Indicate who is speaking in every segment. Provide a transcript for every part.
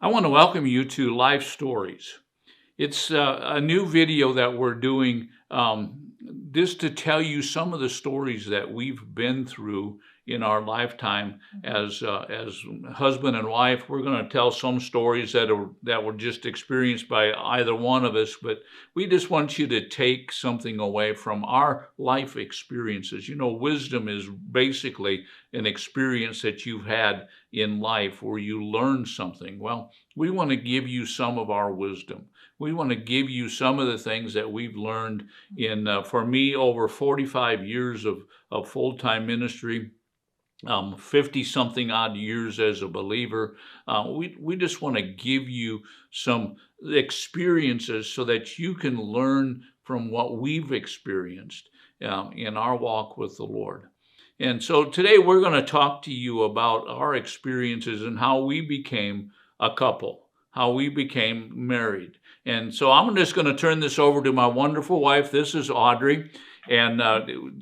Speaker 1: I want to welcome you to Life Stories. It's a new video that we're doing just to tell you some of the stories that we've been through in our lifetime as husband and wife. We're going to tell some stories that were just experienced by either one of us, but we just want you to take something away from our life experiences. You know, wisdom is basically an experience that you've had in life where you learn something. Well, we want to give you some of our wisdom. We want to give you some of the things that we've learned in, for me, over 45 years of full-time ministry, 50 something odd years as a believer. We just want to give you some experiences so that you can learn from what we've experienced in our walk with the Lord. And so today we're going to talk to you about our experiences and how we became a couple, how we became married. And so I'm just going to turn this over to my wonderful wife. This is Audrey, and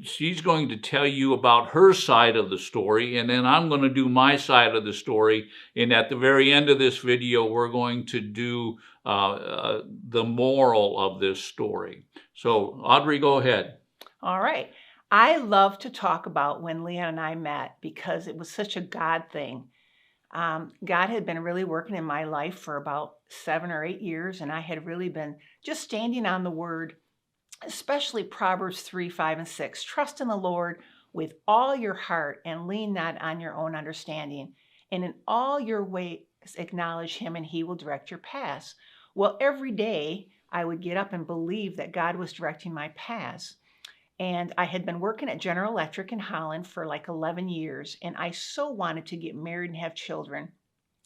Speaker 1: she's going to tell you about her side of the story, and then I'm going to do my side of the story. And at the very end of this video, we're going to do the moral of this story. So Audrey, go ahead.
Speaker 2: All right. I love to talk about when Leon and I met because it was such a God thing. God had been really working in my life for about 7 or 8 years, and I had really been just standing on the word, especially Proverbs 3, 5, and 6. Trust in the Lord with all your heart and lean not on your own understanding. And in all your ways acknowledge him, and he will direct your paths. Well, every day I would get up and believe that God was directing my paths. And I had been working at General Electric in Holland for like 11 years, and I so wanted to get married and have children.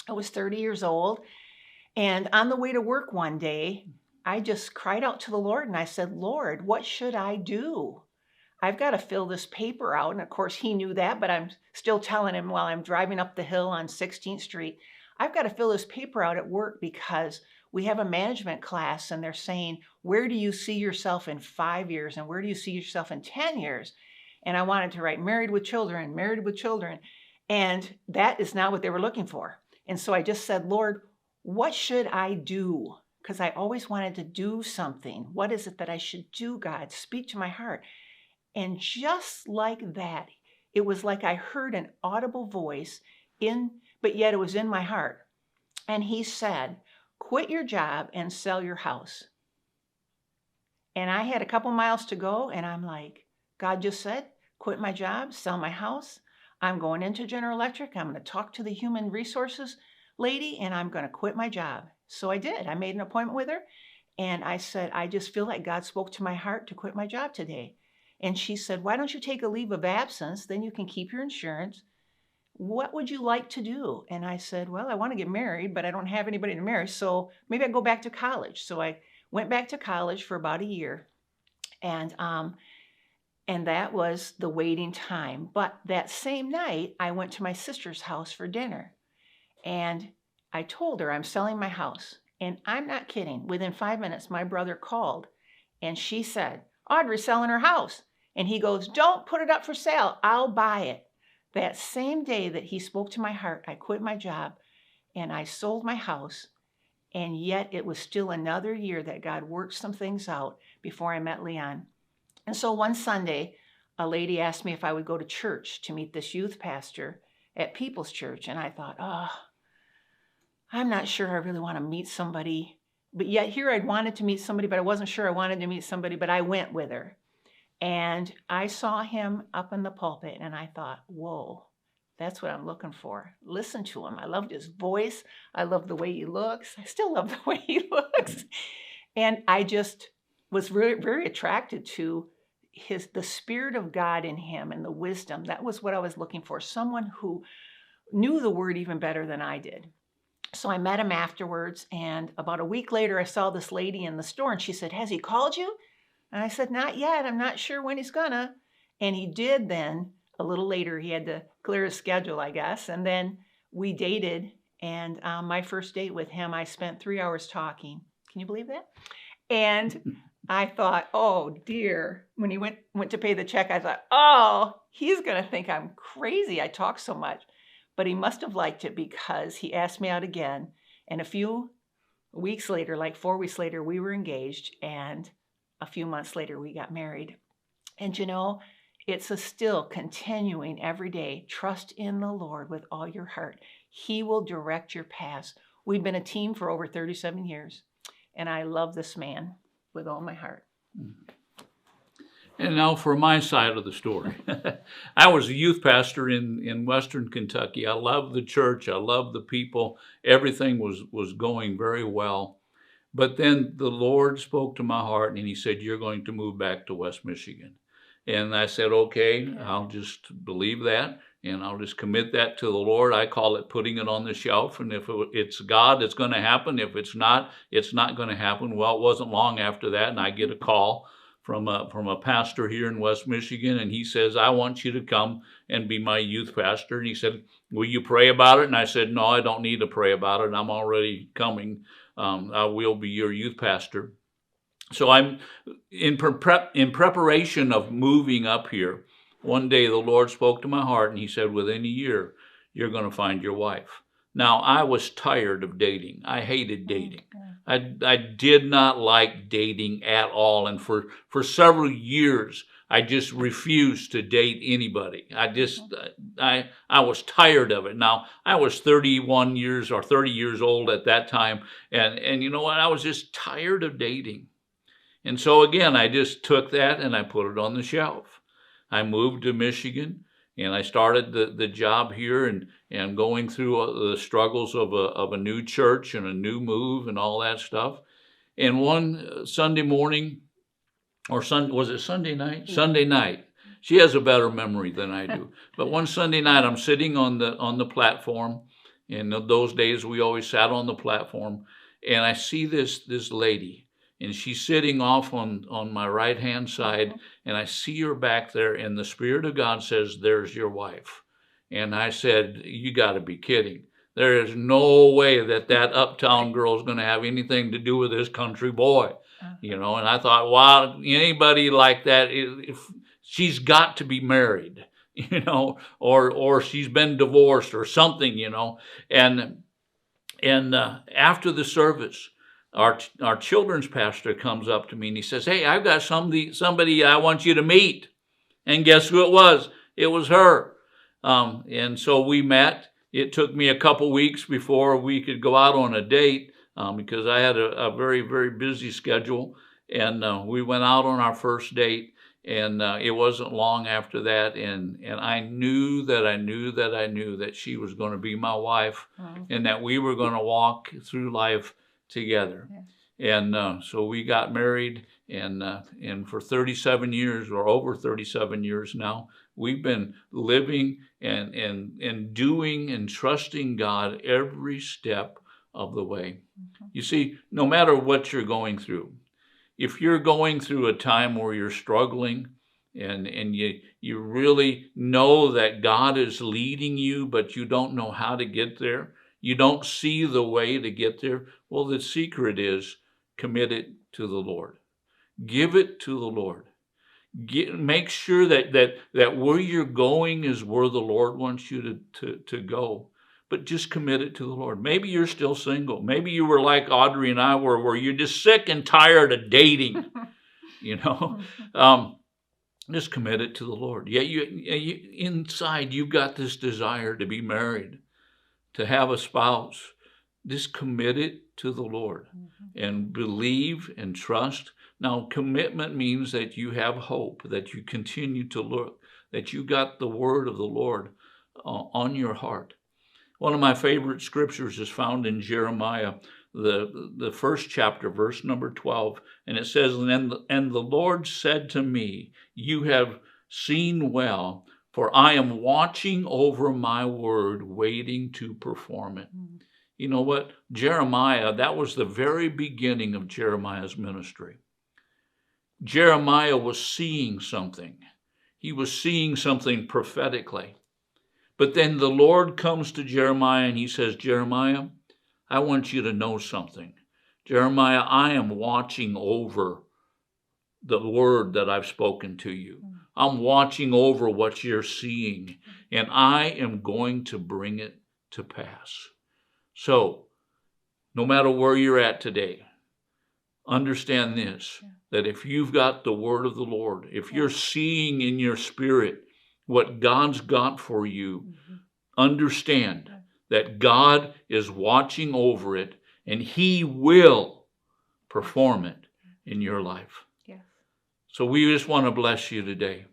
Speaker 2: I was 30 years old, and on the way to work one day, I just cried out to the Lord, and I said, Lord, what should I do? I've got to fill this paper out. And of course, he knew that, but I'm still telling him while I'm driving up the hill on 16th Street, I've got to fill this paper out at work because we have a management class and they're saying, where do you see yourself in 5 years? And where do you see yourself in 10 years? And I wanted to write married with children, married with children. And that is not what they were looking for. And so I just said, Lord, what should I do? Because I always wanted to do something. What is it that I should do, God? Speak to my heart. And just like that, it was like I heard an audible voice but yet it was in my heart. And he said, quit your job and sell your house. And I had a couple miles to go, and I'm like, God just said, quit my job, sell my house. I'm going into General Electric. I'm going to talk to the human resources lady, and I'm going to quit my job. So I did. I made an appointment with her, and I said, I just feel like God spoke to my heart to quit my job today. And she said, why don't you take a leave of absence? Then you can keep your insurance. What would you like to do? And I said, well, I want to get married, but I don't have anybody to marry. So maybe I go back to college. So I went back to college for about a year. And that was the waiting time. But that same night, I went to my sister's house for dinner. And I told her I'm selling my house. And I'm not kidding. Within 5 minutes, my brother called. And she said, Audrey's selling her house. And he goes, don't put it up for sale. I'll buy it. That same day that he spoke to my heart, I quit my job and I sold my house. And yet it was still another year that God worked some things out before I met Leon. And so one Sunday, a lady asked me if I would go to church to meet this youth pastor at People's Church. And I thought, I'm not sure I really want to meet somebody. But yet here I'd wanted to meet somebody, but I wasn't sure I wanted to meet somebody, but I went with her. And I saw him up in the pulpit and I thought, whoa, that's what I'm looking for. Listen to him. I loved his voice. I love the way he looks. I still love the way he looks. And I just was very, very attracted to the Spirit of God in him and the wisdom. That was what I was looking for. Someone who knew the word even better than I did. So I met him afterwards. And about a week later, I saw this lady in the store and she said, has he called you? And I said, not yet. I'm not sure when he's gonna. And he did then. A little later, he had to clear his schedule, I guess. And then we dated. And my first date with him, I spent 3 hours talking. Can you believe that? And I thought, oh, dear. When he went to pay the check, I thought, oh, he's going to think I'm crazy. I talk so much. But he must have liked it because he asked me out again. And a few weeks later, like 4 weeks later, we were engaged, and a few months later, we got married. And it's a still continuing every day. Trust in the Lord with all your heart. He will direct your paths. We've been a team for over 37 years, and I love this man with all my heart.
Speaker 1: And now for my side of the story. I was a youth pastor in Western Kentucky. I loved the church. I loved the people. Everything was going very well. But then the Lord spoke to my heart, and he said, you're going to move back to West Michigan. And I said, okay, I'll just believe that, and I'll just commit that to the Lord. I call it putting it on the shelf. And if it's God, it's going to happen. If it's not going to happen. Well, it wasn't long after that, and I get a call from a pastor here in West Michigan, and he says, I want you to come and be my youth pastor. And he said, will you pray about it? And I said, no, I don't need to pray about it. I'm already coming. I will be your youth pastor. So I'm in preparation of moving up here. One day the Lord spoke to my heart, and he said, within a year, you're going to find your wife. Now, I was tired of dating. I hated dating. I did not like dating at all. And for several years, I just refused to date anybody. I was tired of it. Now, I was 31 years or 30 years old at that time. And you know what? I was just tired of dating. And so again, I just took that and I put it on the shelf. I moved to Michigan, and I started the job here and going through the struggles of a new church and a new move and all that stuff. And one Sunday morning, was it Sunday night? Yeah. Sunday night. She has a better memory than I do. But one Sunday night, I'm sitting on the platform. In those days, we always sat on the platform. And I see this lady. And she's sitting off on my right-hand side, and I see her back there, and the Spirit of God says, there's your wife. And I said, you got to be kidding. There is no way that uptown girl is going to have anything to do with this country boy. And I thought, wow, anybody like that, if she's got to be married, or she's been divorced or something, And after the service, our children's pastor comes up to me and he says, hey, I've got somebody I want you to meet. And guess who it was? It was her. And so we met. It took me a couple weeks before we could go out on a date because I had a very, very busy schedule. And we went out on our first date. And it wasn't long after that. And I knew that she was going to be my wife, and that we were going to walk through life together. Yeah. And so we got married, and for 37 years or over 37 years now, we've been living and doing and trusting God every step of the way. You see, no matter what you're going through, if you're going through a time where you're struggling and you really know that God is leading you, but you don't know how to get there, you don't see the way to get there, well, the secret is commit it to the Lord. Give it to the Lord. Make sure that where you're going is where the Lord wants you to go. But just commit it to the Lord. Maybe you're still single. Maybe you were like Audrey and I were, where you're just sick and tired of dating. Just commit it to the Lord. Yeah, you inside you've got this desire to be married, to have a spouse. Just commit it to the Lord and believe and trust. Now, commitment means that you have hope, that you continue to look, that you got the word of the Lord on your heart. One of my favorite scriptures is found in Jeremiah, the first chapter, verse number 12. And it says, and the Lord said to me, you have seen well, for I am watching over my word, waiting to perform it. You know what? Jeremiah, that was the very beginning of Jeremiah's ministry. Jeremiah was seeing something. He was seeing something prophetically. But then the Lord comes to Jeremiah and he says, Jeremiah, I want you to know something. Jeremiah, I am watching over the word that I've spoken to you. I'm watching over what you're seeing, and I am going to bring it to pass. So No matter where you're at today, understand this, that if you've got the word of the Lord, if you're seeing in your spirit what God's got for you, understand that God is watching over it and he will perform it in your life.
Speaker 2: Yes.
Speaker 1: So we just want to bless you today.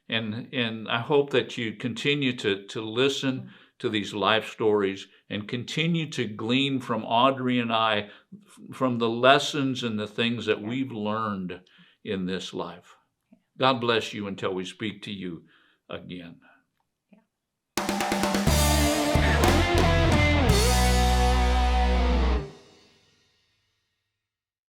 Speaker 1: And I hope that you continue to listen to these life stories and continue to glean from Audrey and I, from the lessons and the things that we've learned in this life. God bless you until we speak to you again.